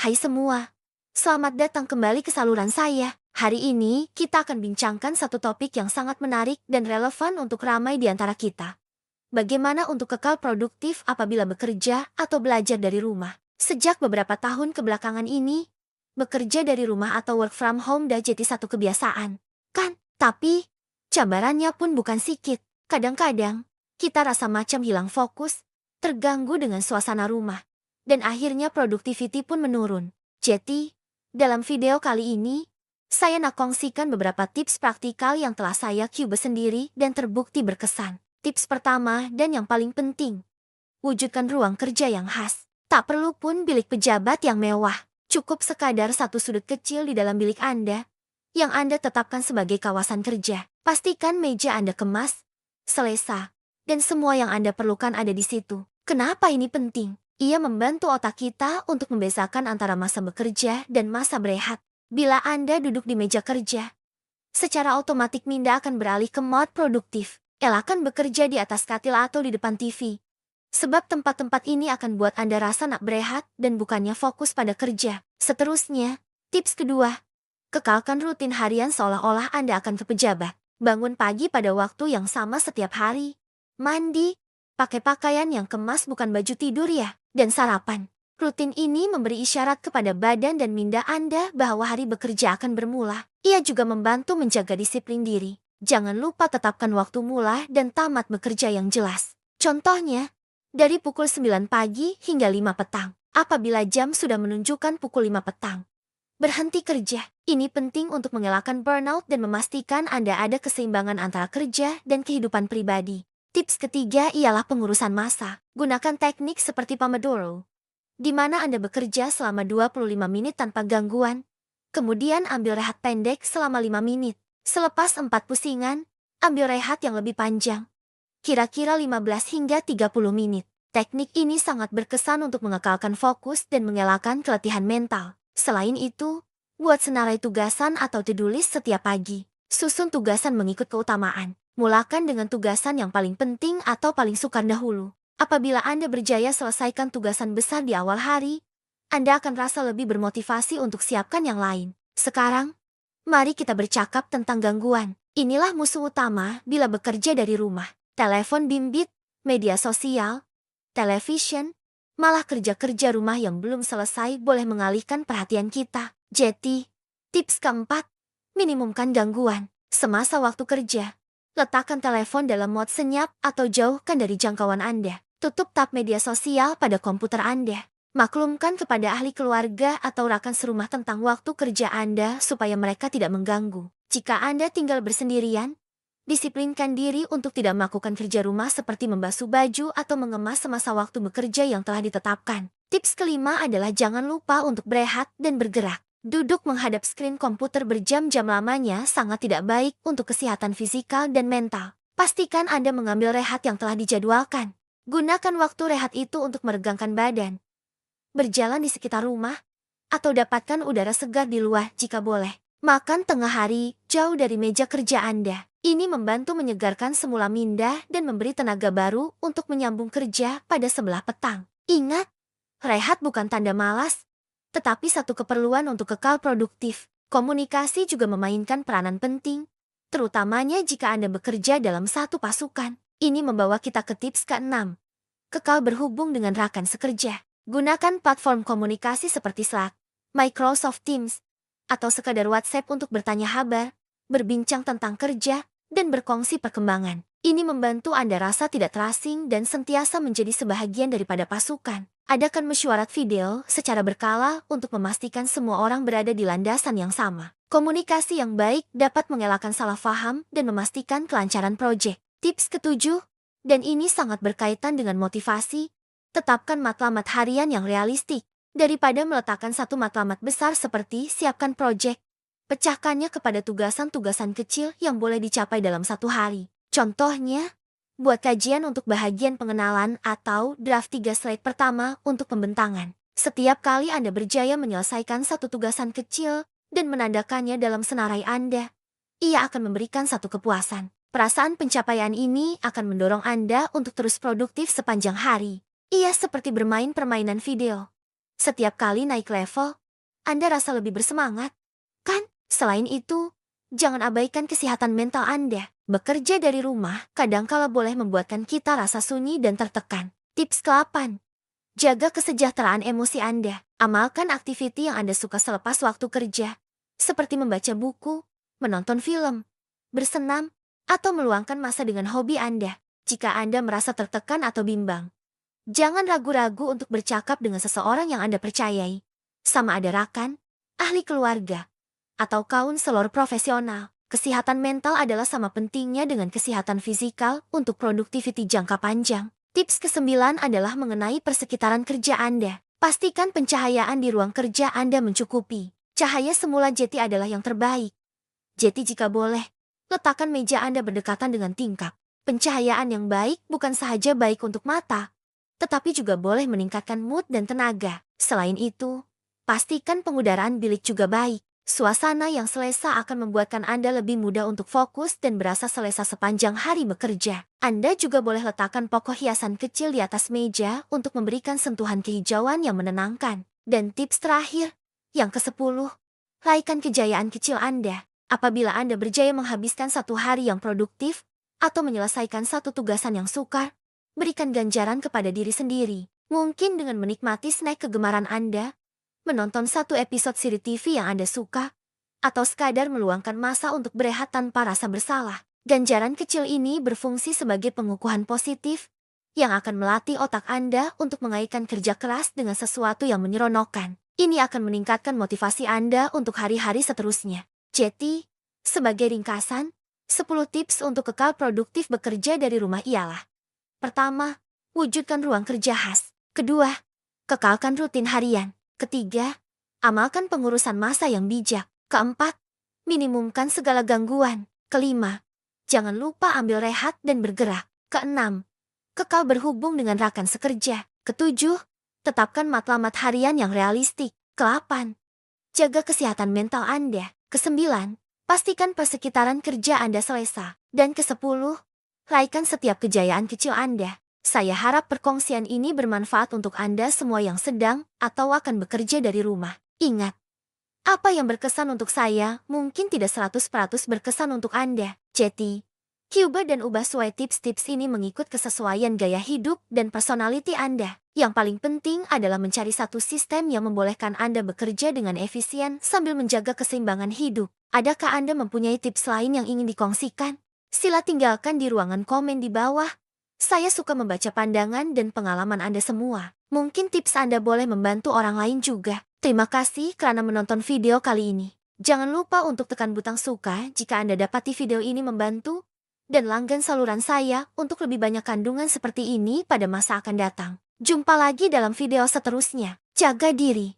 Hai semua, selamat datang kembali ke saluran saya. Hari ini kita akan bincangkan satu topik yang sangat menarik dan relevan untuk ramai di antara kita. Bagaimana untuk kekal produktif apabila bekerja atau belajar dari rumah? Sejak beberapa tahun kebelakangan ini, bekerja dari rumah atau work from home dah jadi satu kebiasaan. Kan? Tapi, gambarannya pun bukan sedikit. Kadang-kadang, kita rasa macam hilang fokus, terganggu dengan suasana rumah, dan akhirnya productivity pun menurun. Jadi, dalam video kali ini, saya nak kongsikan beberapa tips praktikal yang telah saya coba sendiri dan terbukti berkesan. Tips pertama dan yang paling penting, wujudkan ruang kerja yang khas. Tak perlu pun bilik pejabat yang mewah. Cukup sekadar satu sudut kecil di dalam bilik Anda, yang Anda tetapkan sebagai kawasan kerja. Pastikan meja Anda kemas, selesa, dan semua yang Anda perlukan ada di situ. Kenapa ini penting? Ia membantu otak kita untuk membedakan antara masa bekerja dan masa berehat. Bila Anda duduk di meja kerja, secara otomatis minda akan beralih ke mode produktif. Elakkan bekerja di atas katil atau di depan TV. Sebab tempat-tempat ini akan buat Anda rasa nak berehat dan bukannya fokus pada kerja. Seterusnya, tips kedua, kekalkan rutin harian seolah-olah Anda akan ke pejabat. Bangun pagi pada waktu yang sama setiap hari. Mandi, pakai pakaian yang kemas bukan baju tidur ya, dan sarapan. Rutin ini memberi isyarat kepada badan dan minda Anda bahwa hari bekerja akan bermula. Ia juga membantu menjaga disiplin diri. Jangan lupa tetapkan waktu mula dan tamat bekerja yang jelas. Contohnya, dari pukul 9 pagi hingga 5 petang. Apabila jam sudah menunjukkan pukul 5 petang, berhenti kerja. Ini penting untuk mengelakkan burnout dan memastikan Anda ada keseimbangan antara kerja dan kehidupan pribadi. Tips ketiga ialah pengurusan masa. Gunakan teknik seperti Pomodoro, di mana Anda bekerja selama 25 menit tanpa gangguan. Kemudian ambil rehat pendek selama 5 menit. Selepas 4 pusingan, ambil rehat yang lebih panjang, kira-kira 15 hingga 30 menit. Teknik ini sangat berkesan untuk mengekalkan fokus dan mengelakkan keletihan mental. Selain itu, buat senarai tugasan atau to-do list setiap pagi. Susun tugasan mengikut keutamaan. Mulakan dengan tugasan yang paling penting atau paling sukar dahulu. Apabila Anda berjaya selesaikan tugasan besar di awal hari, Anda akan rasa lebih bermotivasi untuk siapkan yang lain. Sekarang, mari kita bercakap tentang gangguan. Inilah musuh utama bila bekerja dari rumah. Telepon bimbit, media sosial, television, malah kerja-kerja rumah yang belum selesai boleh mengalihkan perhatian kita. Jadi, tips keempat, minimumkan gangguan. Semasa waktu kerja, letakkan telepon dalam mode senyap atau jauhkan dari jangkauan Anda. Tutup tab media sosial pada komputer Anda. Maklumkan kepada ahli keluarga atau rakan serumah tentang waktu kerja Anda supaya mereka tidak mengganggu. Jika Anda tinggal bersendirian, disiplinkan diri untuk tidak melakukan kerja rumah seperti membasuh baju atau mengemas semasa waktu bekerja yang telah ditetapkan. Tips kelima adalah jangan lupa untuk berehat dan bergerak. Duduk menghadap skrin komputer berjam-jam lamanya sangat tidak baik untuk kesehatan fisikal dan mental. Pastikan Anda mengambil rehat yang telah dijadwalkan. Gunakan waktu rehat itu untuk meregangkan badan, berjalan di sekitar rumah, atau dapatkan udara segar di luar jika boleh. Makan tengah hari jauh dari meja kerja Anda. Ini membantu menyegarkan semula minda dan memberi tenaga baru untuk menyambung kerja pada sebelah petang. Ingat, rehat bukan tanda malas, tetapi satu keperluan untuk kekal produktif. Komunikasi juga memainkan peranan penting, terutamanya jika Anda bekerja dalam satu pasukan. Ini membawa kita ke tips ke-6. Kekal berhubung dengan rakan sekerja. Gunakan platform komunikasi seperti Slack, Microsoft Teams, atau sekadar WhatsApp untuk bertanya kabar, berbincang tentang kerja, dan berkongsi perkembangan. Ini membantu Anda rasa tidak terasing dan sentiasa menjadi sebahagian daripada pasukan. Adakan mesyuarat video secara berkala untuk memastikan semua orang berada di landasan yang sama. Komunikasi yang baik dapat mengelakkan salah faham dan memastikan kelancaran proyek. Tips ketujuh, dan ini sangat berkaitan dengan motivasi, tetapkan matlamat harian yang realistik. Daripada meletakkan satu matlamat besar seperti siapkan proyek, pecahkannya kepada tugasan-tugasan kecil yang boleh dicapai dalam satu hari. Contohnya, buat kajian untuk bahagian pengenalan atau draft 3 slide pertama untuk pembentangan. Setiap kali Anda berjaya menyelesaikan satu tugasan kecil dan menandakannya dalam senarai Anda, ia akan memberikan satu kepuasan. Perasaan pencapaian ini akan mendorong Anda untuk terus produktif sepanjang hari. Ia seperti bermain permainan video. Setiap kali naik level, Anda rasa lebih bersemangat, kan? Selain itu, jangan abaikan kesehatan mental Anda. Bekerja dari rumah kadangkala boleh membuatkan kita rasa sunyi dan tertekan. Tips ke-8. Jaga kesejahteraan emosi Anda. Amalkan aktiviti yang Anda suka selepas waktu kerja, seperti membaca buku, menonton film, bersenam, atau meluangkan masa dengan hobi Anda. Jika Anda merasa tertekan atau bimbang, jangan ragu-ragu untuk bercakap dengan seseorang yang Anda percayai. Sama ada rakan, ahli keluarga, atau kaunselor profesional. Kesehatan mental adalah sama pentingnya dengan kesehatan fisikal untuk produktiviti jangka panjang. Tips ke-9 adalah mengenai persekitaran kerja Anda. Pastikan pencahayaan di ruang kerja Anda mencukupi. Cahaya semula jeti adalah yang terbaik. Jadi jika boleh, letakkan meja Anda berdekatan dengan tingkap. Pencahayaan yang baik bukan sahaja baik untuk mata, tetapi juga boleh meningkatkan mood dan tenaga. Selain itu, pastikan pengudaraan bilik juga baik. Suasana yang selesa akan membuatkan Anda lebih mudah untuk fokus dan berasa selesa sepanjang hari bekerja. Anda juga boleh letakkan pokok hiasan kecil di atas meja untuk memberikan sentuhan kehijauan yang menenangkan. Dan tips terakhir, yang ke-10, raihkan kejayaan kecil Anda. Apabila Anda berjaya menghabiskan satu hari yang produktif atau menyelesaikan satu tugasan yang sukar, berikan ganjaran kepada diri sendiri. Mungkin dengan menikmati snack kegemaran Anda, menonton satu episode siri TV yang Anda suka, atau sekadar meluangkan masa untuk berehat tanpa rasa bersalah. Ganjaran kecil ini berfungsi sebagai pengukuhan positif yang akan melatih otak Anda untuk mengaitkan kerja keras dengan sesuatu yang menyeronokkan. Ini akan meningkatkan motivasi Anda untuk hari-hari seterusnya. Jadi, sebagai ringkasan, 10 tips untuk kekal produktif bekerja dari rumah ialah: pertama, wujudkan ruang kerja khas. Kedua, kekalkan rutin harian. Ketiga, amalkan pengurusan masa yang bijak. Keempat, minimumkan segala gangguan. Kelima, jangan lupa ambil rehat dan bergerak. Keenam, kekal berhubung dengan rakan sekerja. Ketujuh, tetapkan matlamat harian yang realistik. Kelapan, jaga kesehatan mental Anda. Kesembilan, pastikan persekitaran kerja Anda selesa. Dan ke-10, raihkan setiap kejayaan kecil Anda. Saya harap perkongsian ini bermanfaat untuk Anda semua yang sedang atau akan bekerja dari rumah. Ingat, apa yang berkesan untuk saya mungkin tidak 100% berkesan untuk Anda. Jadi, coba dan ubah sesuai tips-tips ini mengikut kesesuaian gaya hidup dan personality Anda. Yang paling penting adalah mencari satu sistem yang membolehkan Anda bekerja dengan efisien sambil menjaga keseimbangan hidup. Adakah Anda mempunyai tips lain yang ingin dikongsikan? Sila tinggalkan di ruangan komen di bawah. Saya suka membaca pandangan dan pengalaman Anda semua. Mungkin tips Anda boleh membantu orang lain juga. Terima kasih karena menonton video kali ini. Jangan lupa untuk tekan butang suka jika Anda dapati video ini membantu, dan langgan saluran saya untuk lebih banyak kandungan seperti ini pada masa akan datang. Jumpa lagi dalam video seterusnya. Jaga diri.